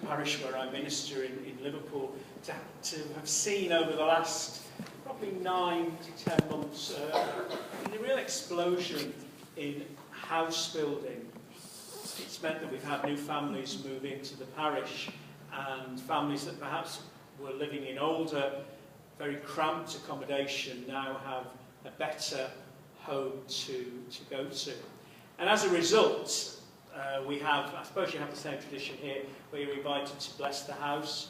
parish where I minister in Liverpool, to have seen over the last probably 9 to 10 months a real explosion in house building. It's meant that we've had new families move into the parish, and families that perhaps were living in older, very cramped accommodation now have a better home to go to. And as a result, we have, I suppose you have the same tradition here, where you're invited to bless the house,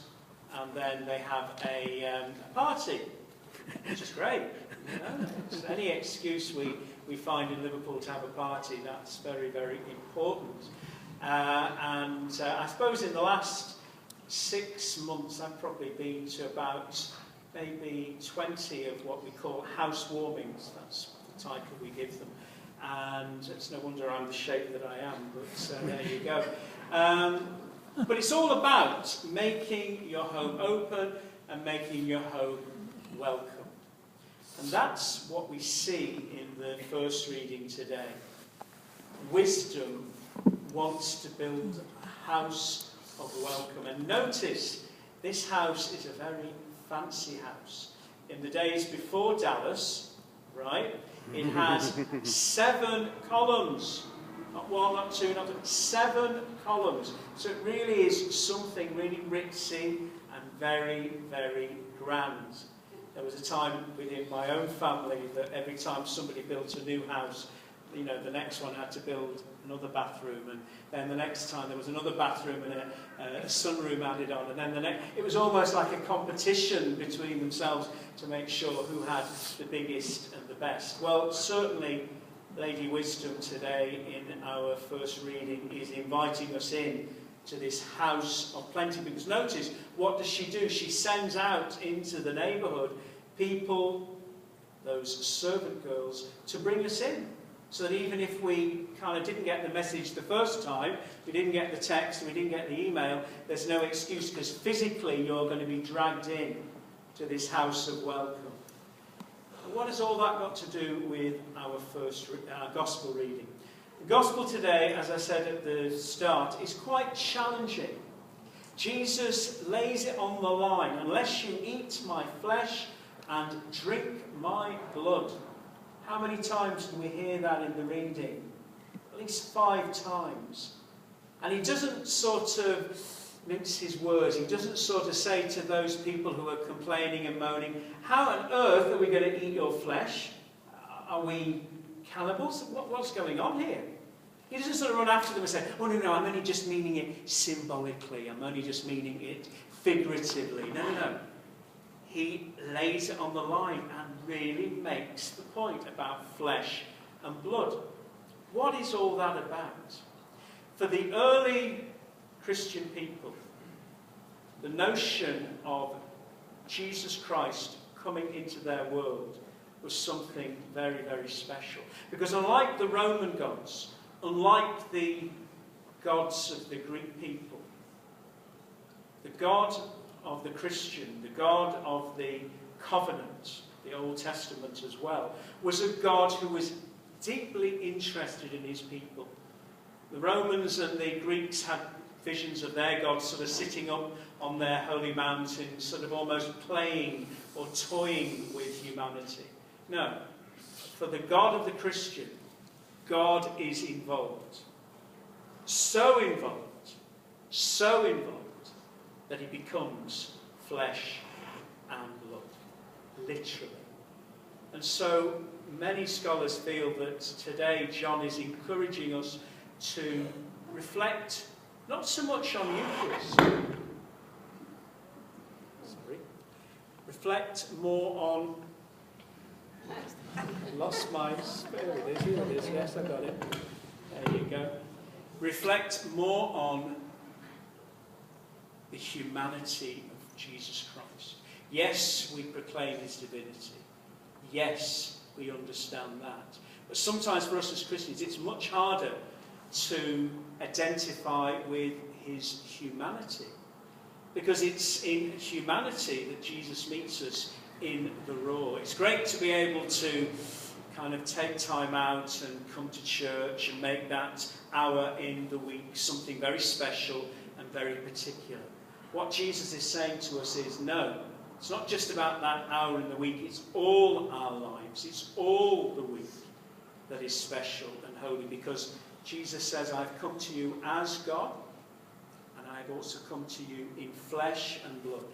and then they have a party, which is great. You know? It's any excuse we find in Liverpool to have a party, that's very, very important. I suppose in the last 6 months, I've probably been to about maybe 20 of what we call housewarmings. That's the title we give them. And it's no wonder I'm the shape that I am, but there you go. But it's all about making your home open and making your home welcome. And that's what we see in the first reading today. Wisdom wants to build a house of welcome. And notice, this house is a very fancy house. In the days before Dallas, right, it has 7 columns. Not 1, not 2, not 3, 7 columns. So it really is something really ritzy and very, very grand. There was a time within my own family that every time somebody built a new house, you know, the next one had to build another bathroom, and then the next time there was another bathroom and a sunroom added on, and then it was almost like a competition between themselves to make sure who had the biggest and the best. Well, certainly Lady Wisdom today in our first reading is inviting us in to this house of plenty, because notice, what does she do? She sends out into the neighbourhood people, those servant girls, to bring us in. So that even if we kind of didn't get the message the first time, we didn't get the text, we didn't get the email, there's no excuse, because physically you're going to be dragged in to this house of welcome. And what has all that got to do with our first gospel reading? The gospel today, as I said at the start, is quite challenging. Jesus lays it on the line. Unless you eat my flesh and drink my blood. How many times do we hear that in the reading? At least 5 times. And he doesn't sort of mince his words. He doesn't sort of say to those people who are complaining and moaning, how on earth are we going to eat your flesh? Are we cannibals? What's going on here? He doesn't sort of run after them and say, oh no, I'm only just meaning it symbolically. I'm only just meaning it figuratively. No. He lays it on the line and really makes the point about flesh and blood. What is all that about? For the early Christian people, the notion of Jesus Christ coming into their world was something very, very special. Because unlike the Roman gods, unlike the gods of the Greek people, the God of the Christian, the God of the covenant, the Old Testament as well, was a God who was deeply interested in his people. The Romans and the Greeks had visions of their gods sort of sitting up on their holy mountains, sort of almost playing or toying with humanity. No, for the God of the Christian, God is involved. So involved that he becomes flesh and blood, literally. And so many scholars feel that today John is encouraging us to reflect not so much on Eucharist, reflect more on, I lost my, here it is, yes, I got it, there you go. Reflect more on the humanity of Jesus Christ. Yes, we proclaim his divinity. Yes, we understand that. But sometimes for us as Christians, it's much harder to identify with his humanity. Because it's in humanity that Jesus meets us in the raw. It's great to be able to kind of take time out and come to church and make that hour in the week something very special and very particular. What Jesus is saying to us is, no, it's not just about that hour in the week, it's all our lives, it's all the week that is special and holy, because Jesus says, I've come to you as God, and I've also come to you in flesh and blood.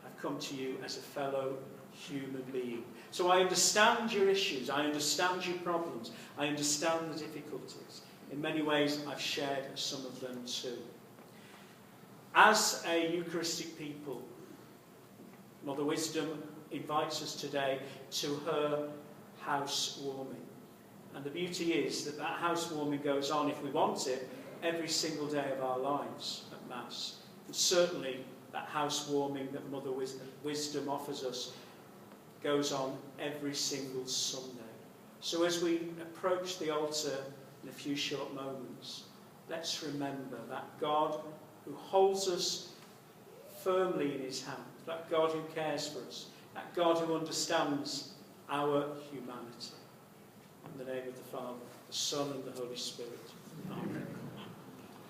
I've come to you as a fellow human being. So I understand your issues, I understand your problems, I understand the difficulties. In many ways, I've shared some of them too. As a Eucharistic people, Mother Wisdom invites us today to her housewarming. And the beauty is that that housewarming goes on, if we want it, every single day of our lives at Mass. And certainly that housewarming that Mother Wisdom offers us goes on every single Sunday. So as we approach the altar in a few short moments, let's remember that God who holds us firmly in his hand, that God who cares for us, that God who understands our humanity. In the name of the Father, the Son and the Holy Spirit. Amen.